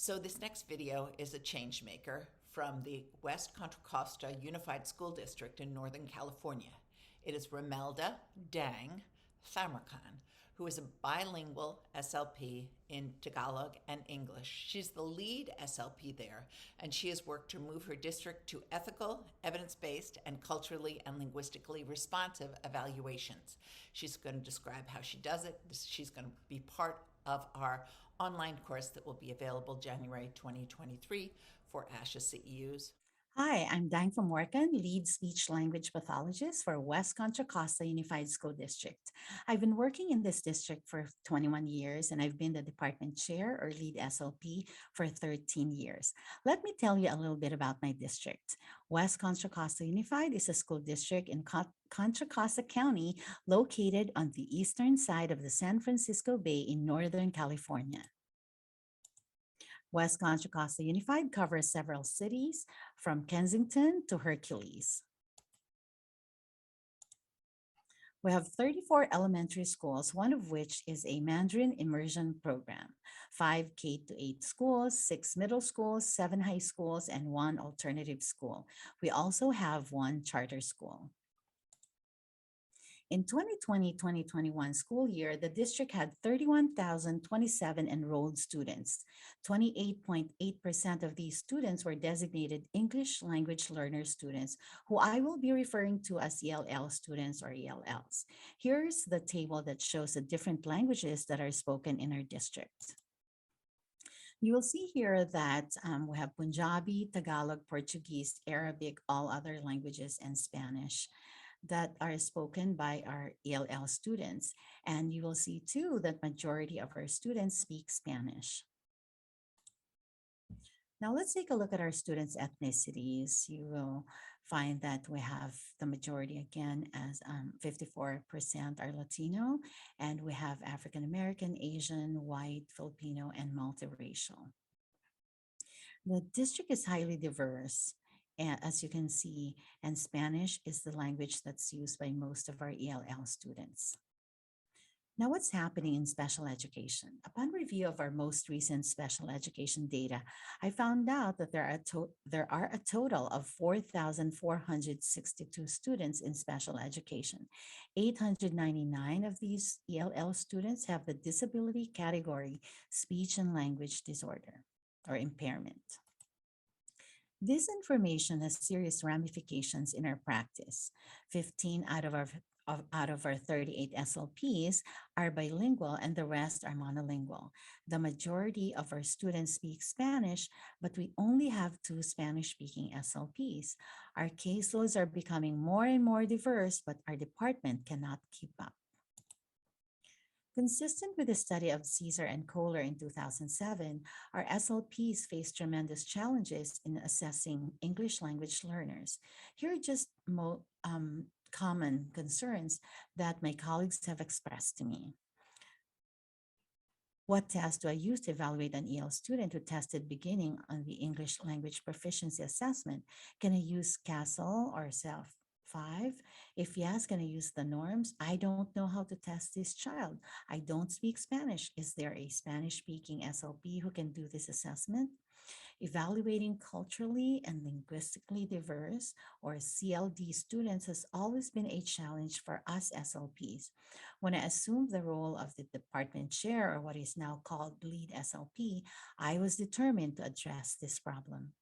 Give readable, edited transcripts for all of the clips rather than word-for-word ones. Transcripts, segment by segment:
So this next video is a change maker from the West Contra Costa Unified School District in Northern California. It is Romelda Dang Famorcan, who is a bilingual SLP in Tagalog and English. She's the lead SLP there, and she has worked to move her district to ethical, evidence-based, and culturally and linguistically responsive evaluations. She's going to describe how she does it. She's going to be part of our online course that will be available January 2023 for ASHA CEUs. Hi, I'm Dang Famorcan, lead speech language pathologist for West Contra Costa Unified School District. I've been working in this district for 21 years, and I've been the department chair or lead SLP for 13 years. Let me tell you a little bit about my district. West Contra Costa Unified is a school district in Contra Costa County located on the eastern side of the San Francisco Bay in Northern California. West Contra Costa Unified covers several cities from Kensington to Hercules. We have 34 elementary schools, one of which is a Mandarin immersion program, 5 K-8 schools, 6 middle schools, 7 high schools, and 1 alternative school. We also have 1 charter school. In 2020-2021 school year, the district had 31,027 enrolled students. 28.8% of these students were designated English language learner students, who I will be referring to as ELL students or ELLs. Here's the table that shows the different languages that are spoken in our district. You will see here that we have Punjabi, Tagalog, Portuguese, Arabic, all other languages, and Spanish that are spoken by our ELL students. And you will see too that majority of our students speak Spanish. Now let's take a look at our students' ethnicities. You will find that we have the majority again as 54% are Latino, and we have African American, Asian, white, Filipino, and multiracial. The district is highly diverse, as you can see, and Spanish is the language that's used by most of our ELL students. Now, what's happening in special education? Upon review of our most recent special education data, I found out that there are a total of 4,462 students in special education. 899 of these ELL students have the disability category speech and language disorder or impairment. This information has serious ramifications in our practice. 15 out of our 38 SLPs are bilingual and the rest are monolingual. The majority of our students speak Spanish, but we only have 2 Spanish-speaking SLPs. Our caseloads are becoming more and more diverse, but our department cannot keep up. Consistent with the study of Caesar and Kohler in 2007, our SLPs face tremendous challenges in assessing English language learners. Here are just common concerns that my colleagues have expressed to me. What test do I use to evaluate an EL student who tested beginning on the English language proficiency assessment? Can I use CASEL or SELF-5? If yes, can I use the norms? I don't know how to test this child. I don't speak Spanish. Is there a Spanish-speaking SLP who can do this assessment? Evaluating culturally and linguistically diverse or CLD students has always been a challenge for us SLPs. When I assumed the role of the department chair, or what is now called lead SLP, I was determined to address this problem.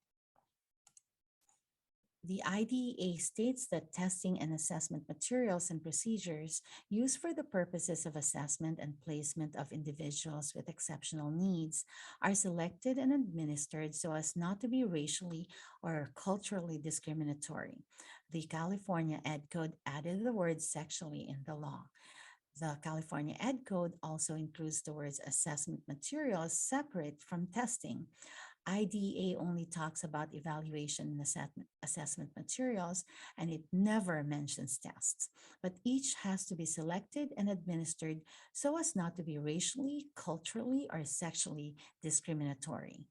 The IDEA states that testing and assessment materials and procedures used for the purposes of assessment and placement of individuals with exceptional needs are selected and administered so as not to be racially or culturally discriminatory. The California Ed Code added the word sexually in the law. The California Ed Code also includes the words assessment materials separate from testing. IDEA only talks about evaluation and assessment materials, and it never mentions tests. But each has to be selected and administered so as not to be racially, culturally, or sexually discriminatory.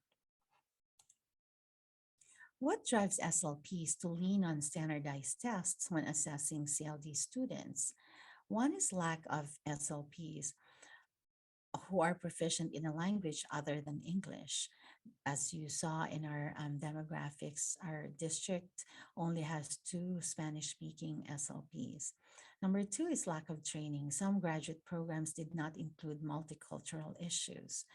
What drives SLPs to lean on standardized tests when assessing CLD students? One is lack of SLPs who are proficient in a language other than English. As you saw in our demographics, our district only has two Spanish speaking SLPs. Number two is lack of training. Some graduate programs did not include multicultural issues.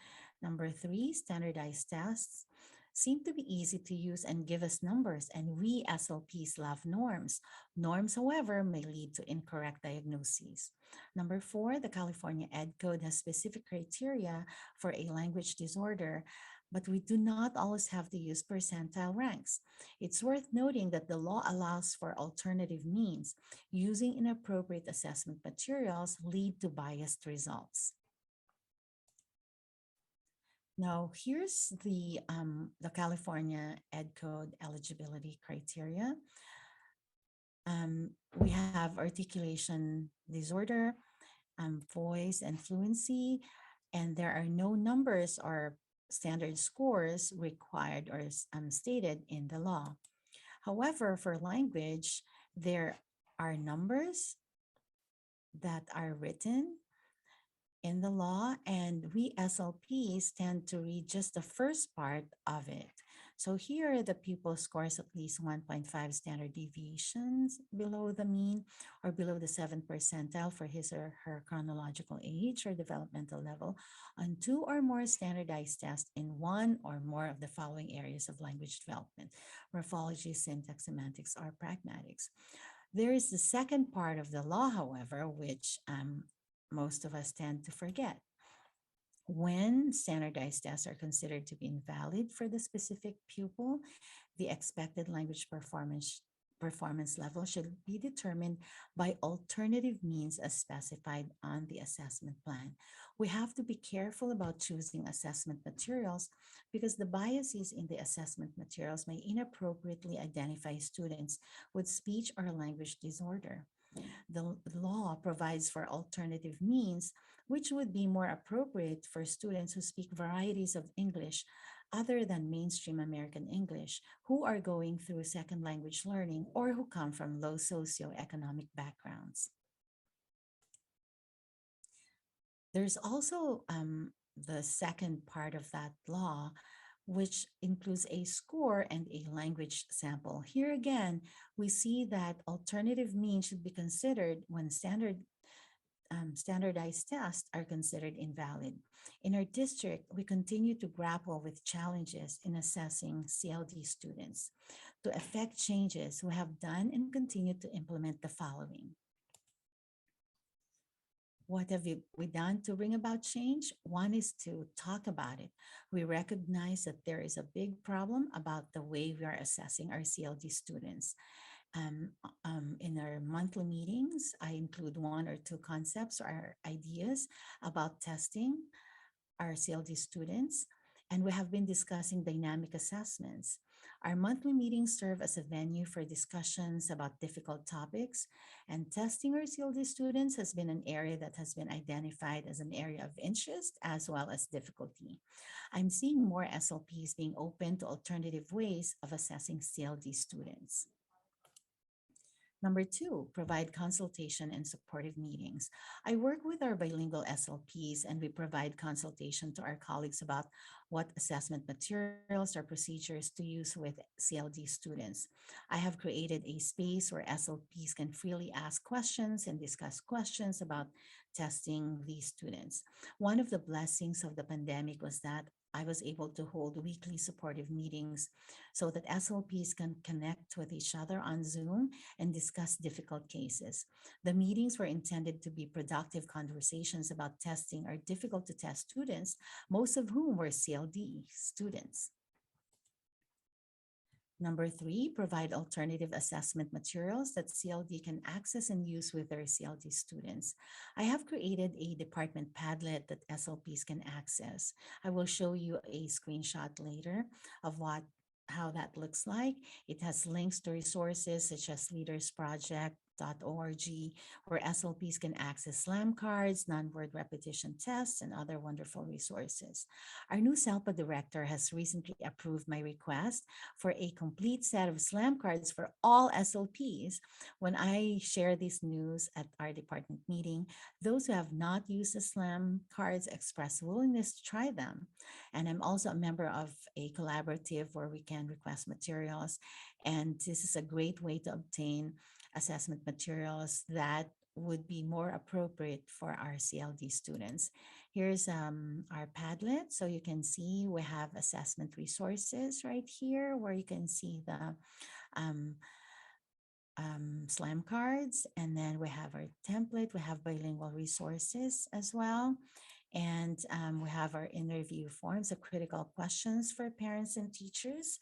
Number three, standardized tests seem to be easy to use and give us numbers, and we SLPs love norms. Norms, however, may lead to incorrect diagnoses. Number four, the California Ed Code has specific criteria for a language disorder, but we do not always have to use percentile ranks. It's worth noting that the law allows for alternative means. Using inappropriate assessment materials lead to biased results. Now, here's the California Ed Code eligibility criteria. We have articulation disorder, voice and fluency, and there are no numbers or standard scores required or stated in the law. However, for language, there are numbers that are written in the law, and we SLPs tend to read just the first part of it. So here, the pupil scores at least 1.5 standard deviations below the mean or below the 7th percentile for his or her chronological age or developmental level on two or more standardized tests in one or more of the following areas of language development: morphology, syntax, semantics, or pragmatics. There is the second part of the law, however, which most of us tend to forget. When standardized tests are considered to be invalid for the specific pupil, the expected language performance level should be determined by alternative means as specified on the assessment plan. We have to be careful about choosing assessment materials because the biases in the assessment materials may inappropriately identify students with speech or language disorder. The law provides for alternative means, which would be more appropriate for students who speak varieties of English other than mainstream American English, who are going through second language learning, or who come from low socioeconomic backgrounds. There's also the second part of that law, which includes a score and a language sample. Here again, we see that alternative means should be considered when standardized tests are considered invalid. In our district, we continue to grapple with challenges in assessing CLD students. To effect changes, we have done and continue to implement the following. What have we done to bring about change? One is to talk about it. We recognize that there is a big problem about the way we are assessing our CLD students. In our monthly meetings, I include one or two concepts or ideas about testing our CLD students, and we have been discussing dynamic assessments. Our monthly meetings serve as a venue for discussions about difficult topics, and testing our CLD students has been an area that has been identified as an area of interest as well as difficulty. I'm seeing more SLPs being open to alternative ways of assessing CLD students. Number two, provide consultation and supportive meetings. I work with our bilingual SLPs and we provide consultation to our colleagues about what assessment materials or procedures to use with CLD students. I have created a space where SLPs can freely ask questions and discuss questions about testing these students. One of the blessings of the pandemic was that I was able to hold weekly supportive meetings so that SLPs can connect with each other on Zoom and discuss difficult cases. The meetings were intended to be productive conversations about testing our difficult to test students, most of whom were CLD students. Number three, provide alternative assessment materials that CLD can access and use with their CLD students. I have created a department Padlet that SLPs can access. I will show you a screenshot later of how that looks like. It has links to resources such as Leaders Project, where SLPs can access SLAM cards, non-word repetition tests, and other wonderful resources. Our new SELPA director has recently approved my request for a complete set of SLAM cards for all SLPs. When I share this news at our department meeting, those who have not used the SLAM cards express willingness to try them. And I'm also a member of a collaborative where we can request materials. And this is a great way to obtain assessment materials that would be more appropriate for our CLD students. Here's our Padlet. So you can see we have assessment resources right here where you can see the um, SLAM cards. And then we have our template. We have bilingual resources as well. And we have our interview forms, the critical questions for parents and teachers,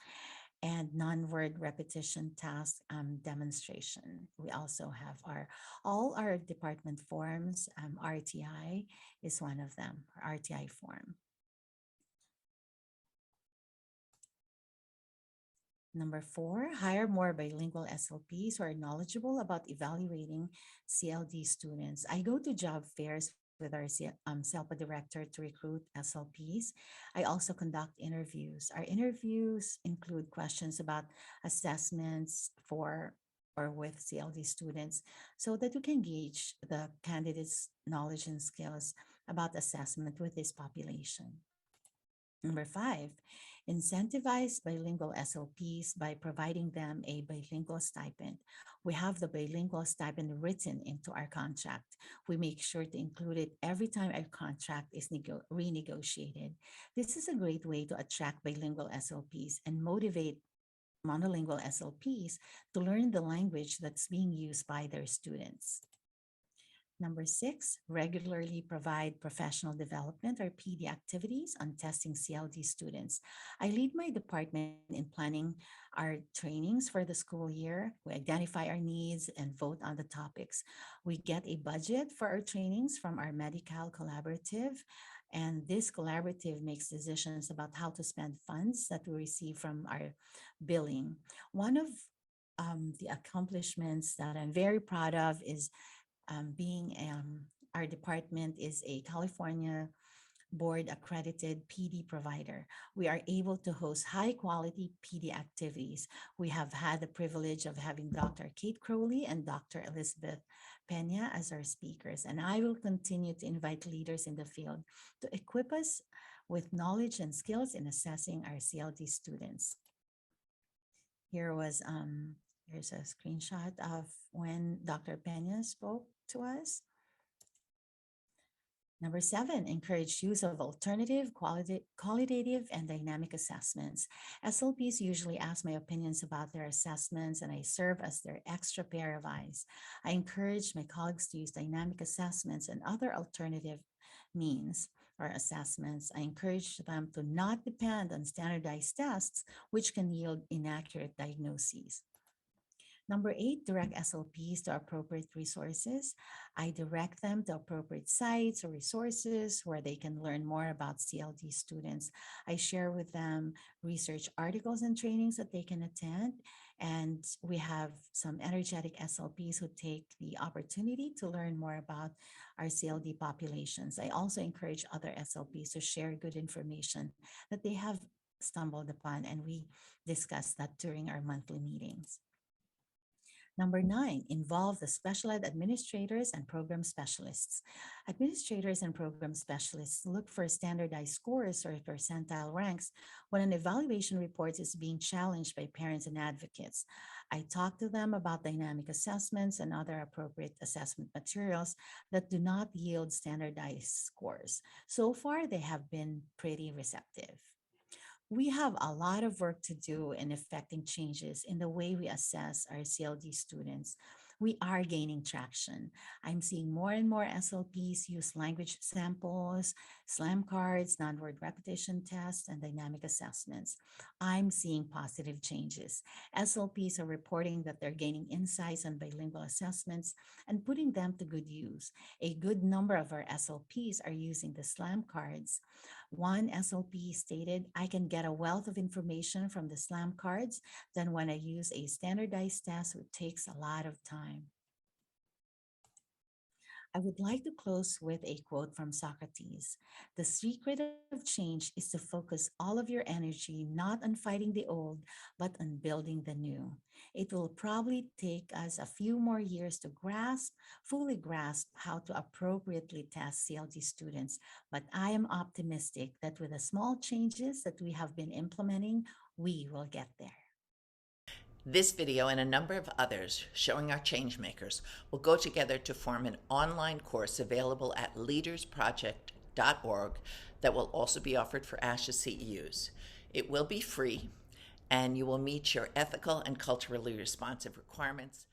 and non-word repetition task demonstration. We also have all our department forms. RTI is one of them, RTI form. Number 4, hire more bilingual SLPs who are knowledgeable about evaluating CLD students. I go to job fairs with our SELPA director to recruit SLPs. I also conduct interviews. Our interviews include questions about assessments for or with CLD students so that we can gauge the candidates' knowledge and skills about assessment with this population. Number 5, incentivize bilingual SLPs by providing them a bilingual stipend. We have the bilingual stipend written into our contract. We make sure to include it every time our contract is renegotiated. This is a great way to attract bilingual SLPs and motivate monolingual SLPs to learn the language that's being used by their students. Number 6, regularly provide professional development or PD activities on testing CLD students. I lead my department in planning our trainings for the school year. We identify our needs and vote on the topics. We get a budget for our trainings from our medical collaborative, and this collaborative makes decisions about how to spend funds that we receive from our billing. One of the accomplishments that I'm very proud of is being our department is a California board accredited PD provider. We are able to host high quality PD activities. We have had the privilege of having Dr. Cate Crowley and Dr. Elizabeth Pena as our speakers, and I will continue to invite leaders in the field to equip us with knowledge and skills in assessing our CLD students. Here's a screenshot of when Dr. Pena spoke to us. Number 7, encourage use of alternative, qualitative, and dynamic assessments. SLPs usually ask my opinions about their assessments, and I serve as their extra pair of eyes. I encourage my colleagues to use dynamic assessments and other alternative means or assessments. I encourage them to not depend on standardized tests, which can yield inaccurate diagnoses. Number 8, direct SLPs to appropriate resources. I direct them to appropriate sites or resources where they can learn more about CLD students. I share with them research articles and trainings that they can attend. And we have some energetic SLPs who take the opportunity to learn more about our CLD populations. I also encourage other SLPs to share good information that they have stumbled upon, and we discuss that during our monthly meetings. Number 9, involve the special ed administrators and program specialists. Administrators and program specialists look for standardized scores or percentile ranks when an evaluation report is being challenged by parents and advocates. I talk to them about dynamic assessments and other appropriate assessment materials that do not yield standardized scores. So far, they have been pretty receptive. We have a lot of work to do in effecting changes in the way we assess our CLD students. We are gaining traction. I'm seeing more and more SLPs use language samples, SLAM cards, non-word repetition tests, and dynamic assessments. I'm seeing positive changes. SLPs are reporting that they're gaining insights on bilingual assessments and putting them to good use. A good number of our SLPs are using the SLAM cards. One SLP stated, I can get a wealth of information from the SLAM cards than when I use a standardized test, which takes a lot of time. I would like to close with a quote from Socrates. The secret of change is to focus all of your energy not on fighting the old, but on building the new. It will probably take us a few more years to fully grasp how to appropriately test CLT students, but I am optimistic that with the small changes that we have been implementing, we will get there. This video and a number of others showing our changemakers will go together to form an online course available at leadersproject.org that will also be offered for ASHA CEUs. It will be free, and you will meet your ethical and culturally responsive requirements.